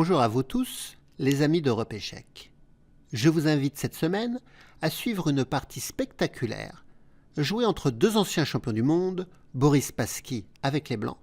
Bonjour à vous tous, les amis d'Europe Échecs. Je vous invite cette semaine à suivre une partie spectaculaire jouée entre deux anciens champions du monde, Boris Spassky avec les Blancs,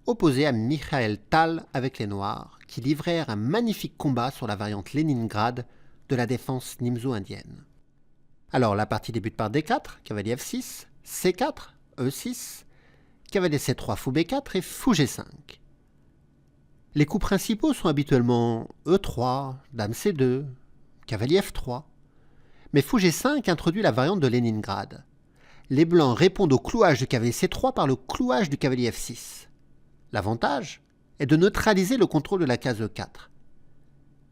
opposé à Michael Tal avec les Noirs, qui livrèrent un magnifique combat sur la variante Leningrad de la défense nimzo-indienne. Alors la partie débute par D4, cavalier F6, C4, E6, cavalier C3, fou B4 et fou G5. Les coups principaux sont habituellement E3, dame C2, cavalier F3. Mais fou G5 introduit la variante de Leningrad. Les Blancs répondent au clouage du cavalier C3 par le clouage du cavalier F6. L'avantage est de neutraliser le contrôle de la case E4.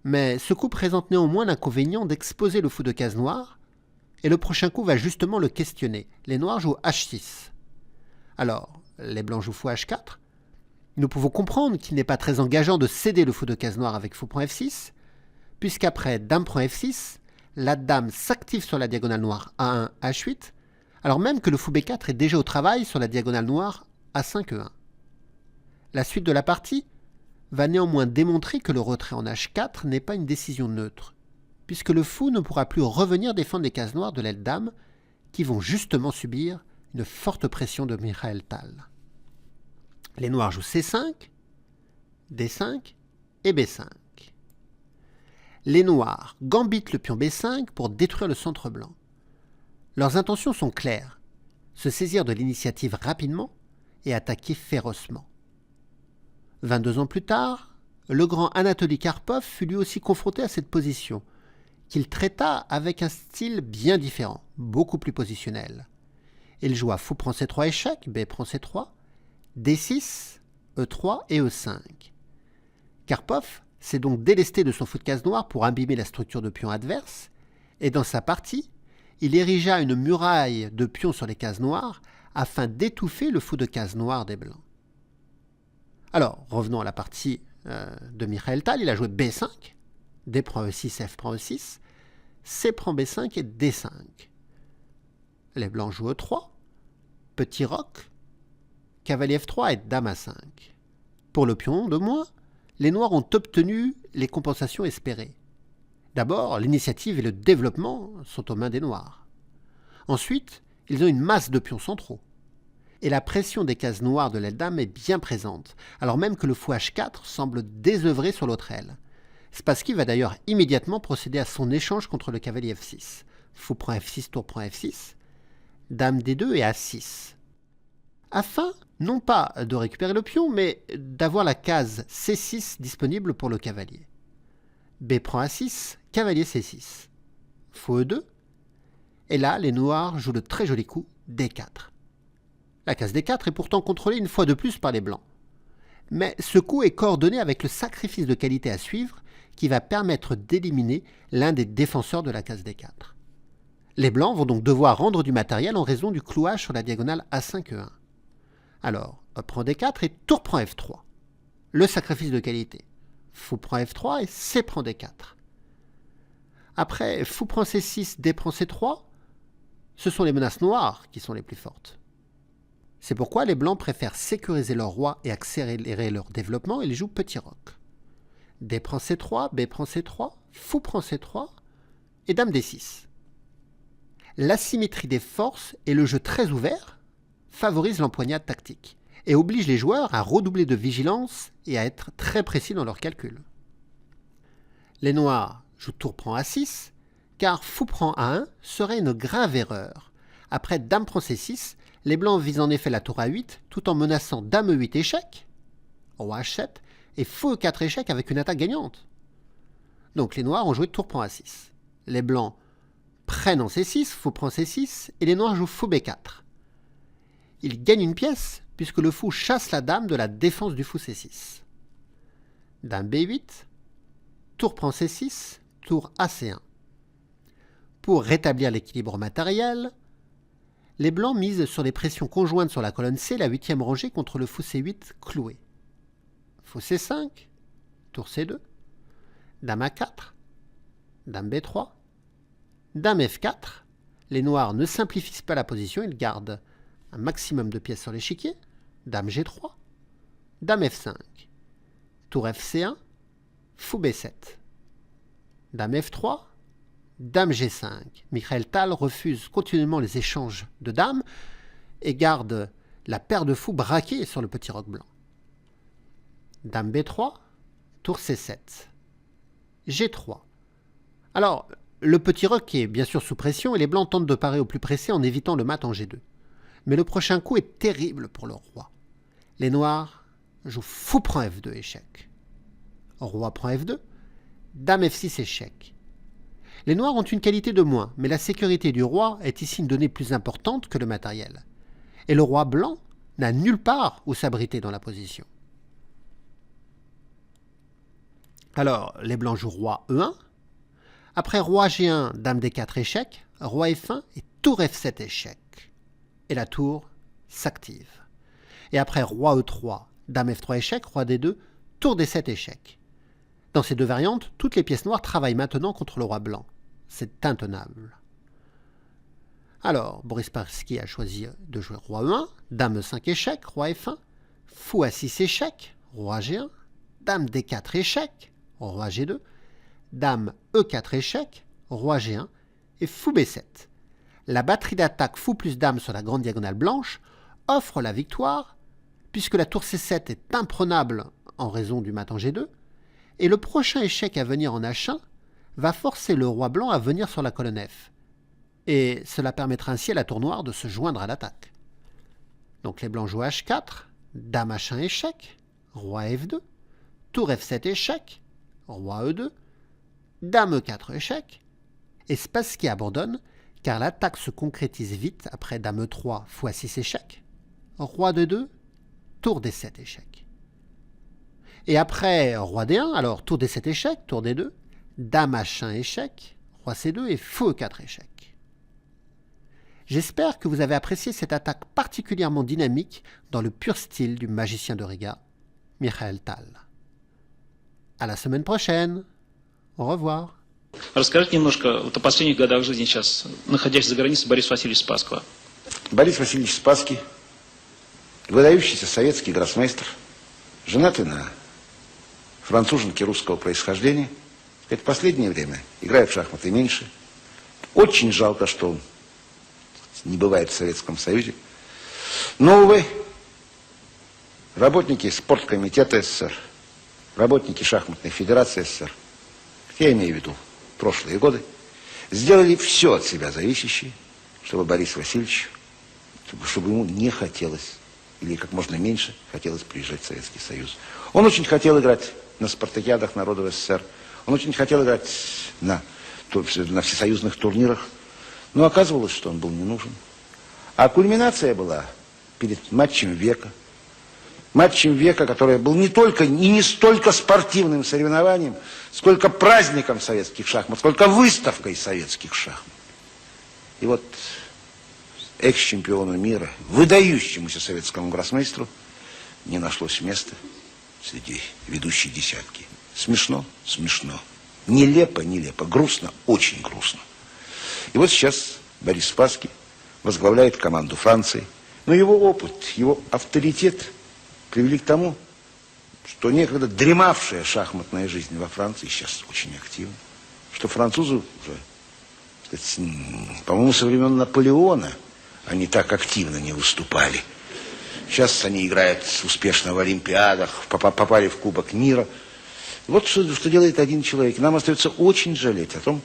Mais ce coup présente néanmoins l'inconvénient d'exposer le fou de case noire, et le prochain coup va justement le questionner. Les Noirs jouent H6. Alors, les Blancs jouent fou H4. Nous pouvons comprendre qu'il n'est pas très engageant de céder le fou de case noire avec fou prend F6, puisqu'après dame prend F6, la dame s'active sur la diagonale noire A1, H8, alors même que le fou B4 est déjà au travail sur la diagonale noire A5, E1. La suite de la partie va néanmoins démontrer que le retrait en H4 n'est pas une décision neutre, puisque le fou ne pourra plus revenir défendre les cases noires de l'aile dame, qui vont justement subir une forte pression de Michael Tal. Les Noirs jouent C5, D5 et B5. Les Noirs gambitent le pion B5 pour détruire le centre blanc. Leurs intentions sont claires, se saisir de l'initiative rapidement et attaquer férocement. 22 ans plus tard, le grand Anatoly Karpov fut lui aussi confronté à cette position, qu'il traita avec un style bien différent, beaucoup plus positionnel. Il joua fou prend C3 échec, B prend C3, D6, E3 et E5. Karpov s'est donc délesté de son fou de case noire pour abîmer la structure de pion adverse, et dans sa partie, il érigea une muraille de pions sur les cases noires afin d'étouffer le fou de case noire des Blancs. Alors, revenons à la partie de Michael Tal. Il a joué B5, D prend E6, F prend E6, C prend B5 et D5. Les Blancs jouent E3, petit roc, cavalier F3 et dame A5. Pour le pion de moins, les Noirs ont obtenu les compensations espérées. D'abord, l'initiative et le développement sont aux mains des Noirs. Ensuite, ils ont une masse de pions centraux. Et la pression des cases noires de l'aile dame est bien présente, alors même que le fou H4 semble désœuvré sur l'autre aile. Spassky va d'ailleurs immédiatement procéder à son échange contre le cavalier F6. Fou prend F6, tour prend F6, dame D2 et A6. Afin, non pas de récupérer le pion, mais d'avoir la case C6 disponible pour le cavalier. B prend A6, cavalier C6. Fou E2. Et là, les Noirs jouent le très joli coup D4. La case D4 est pourtant contrôlée une fois de plus par les Blancs. Mais ce coup est coordonné avec le sacrifice de qualité à suivre qui va permettre d'éliminer l'un des défenseurs de la case D4. Les Blancs vont donc devoir rendre du matériel en raison du clouage sur la diagonale A5, E1. Alors, prend D4 et tour prend F3. Le sacrifice de qualité. Fou prend F3 et C prend D4. Après, fou prend C6, D prend C3, ce sont les menaces noires qui sont les plus fortes. C'est pourquoi les Blancs préfèrent sécuriser leur roi et accélérer leur développement et ils jouent petit roc. D prend C3, B prend C3, fou prend C3 et dame D6. L'asymétrie des forces et le jeu très ouvert favorisent l'empoignade tactique et obligent les joueurs à redoubler de vigilance et à être très précis dans leurs calculs. Les Noirs jouent tour prend A6, car fou prend A1 serait une grave erreur. Après dame prend C6, les Blancs visent en effet la tour A8 tout en menaçant dame E8 échec, roi H7 et fou E4 échec avec une attaque gagnante. Donc les Noirs ont joué tour prend A6. Les Blancs prennent en C6, fou prend C6 et les Noirs jouent fou B4. Ils gagnent une pièce puisque le fou chasse la dame de la défense du fou C6. Dame B8, tour prend C6, tour AC1. Pour rétablir l'équilibre matériel, les Blancs misent sur les pressions conjointes sur la colonne C, la 8e rangée contre le fou C8 cloué. Fou C5, tour C2, dame A4, dame B3, dame F4. Les Noirs ne simplifient pas la position, ils gardent un maximum de pièces sur l'échiquier. Dame G3, dame F5, tour FC1, fou B7. Dame F3, Dame G5. Michael Tal refuse continuellement les échanges de dames et garde la paire de fous braquée sur le petit roc blanc. Dame B3, tour C7. G3. Alors, le petit roc est bien sûr sous pression et les blancs tentent de parer au plus pressé en évitant le mat en G2. Mais le prochain coup est terrible pour le roi. Les noirs jouent fou prend F2 échec. Roi prend F2, Dame F6 échec. Les noirs ont une qualité de moins, mais la sécurité du roi est ici une donnée plus importante que le matériel. Et le roi blanc n'a nulle part où s'abriter dans la position. Alors, les blancs jouent roi E1. Après roi G1, Dame D4 échec, roi F1 et tour F7 échec. Et la tour s'active. Et après roi E3, Dame F3 échec, roi D2, tour D7 échec. Dans ces deux variantes, toutes les pièces noires travaillent maintenant contre le roi blanc. C'est intenable. Alors, Boris Spassky a choisi de jouer roi E1, Dame E5 échec, roi F1, fou A6 échec, roi G1, Dame D4 échec, roi G2, Dame E4 échec, roi G1 et fou B7. La batterie d'attaque fou plus dame sur la grande diagonale blanche offre la victoire puisque la tour C7 est imprenable en raison du mat en G2 et le prochain échec à venir en H1 va forcer le roi blanc à venir sur la colonne F. Et cela permettra ainsi à la tour noire de se joindre à l'attaque. Donc les blancs jouent H4, Dame H1 échec, roi F2, tour F7 échec, roi E2, Dame E4 échec, et Spassky abandonne car l'attaque se concrétise vite après Dame E3 fou A6 échec, roi D2, tour D7 échec. Et après roi D1, alors tour D7 échec, tour D2, Dame H1 échec, roi C2 et fou E4 échec. J'espère que vous avez apprécié cette attaque particulièrement dynamique dans le pur style du magicien de Riga, Michael Tal. À la semaine prochaine. Au revoir. Расскажите немножко о последних годах жизни сейчас, находясь за границей, Бориса Васильевича Спасского. Борис Васильевич Спасский, выдающийся советский гроссмейстер, женатый на француженке русского происхождения. В последнее время играет в шахматы меньше. Очень жалко, что он не бывает в Советском Союзе. Но, увы, работники спорткомитета СССР, работники шахматной федерации СССР, я имею в виду прошлые годы, сделали все от себя зависящее, чтобы Борис Васильевич, чтобы ему не хотелось, или как можно меньше хотелось приезжать в Советский Союз. Он очень хотел играть на спартакиадах народов СССР, он очень хотел играть на всесоюзных турнирах, но оказывалось, что он был не нужен. А кульминация была перед матчем века. Матчем века, который был не только и не столько спортивным соревнованием, сколько праздником советских шахмат, сколько выставкой советских шахмат. И вот экс-чемпиону мира, выдающемуся советскому гроссмейстеру, не нашлось места среди ведущей десятки. Смешно, смешно. Нелепо, нелепо. Грустно, очень грустно. И вот сейчас Борис Спасский возглавляет команду Франции. Но его опыт, его авторитет привели к тому, что некогда дремавшая шахматная жизнь во Франции сейчас очень активна. Что французы уже, по-моему, со времен Наполеона они так активно не выступали. Сейчас они играют успешно в Олимпиадах, попали в Кубок мира. Вот что делает один человек. Нам остается очень жалеть о том,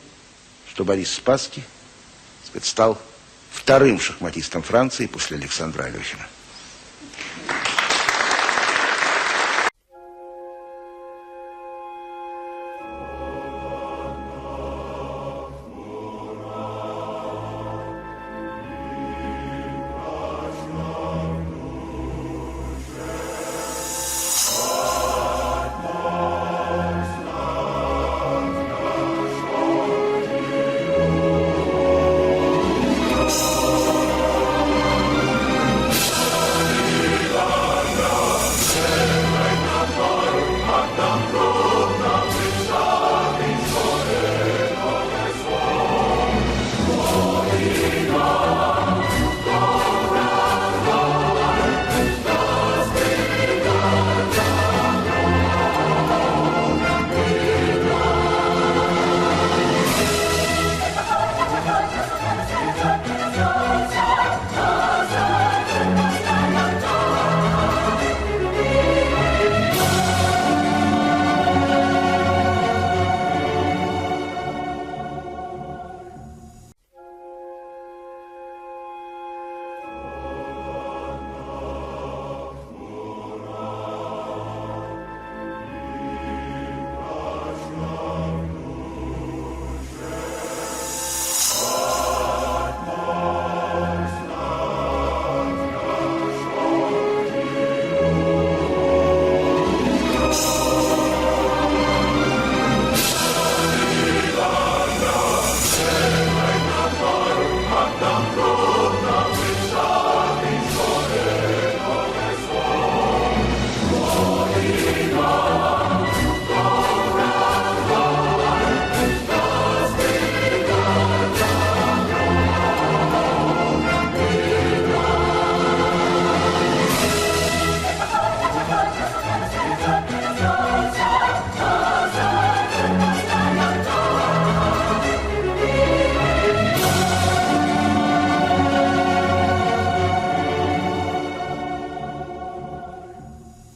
что Борис Спасский стал вторым шахматистом Франции после Александра Алехина.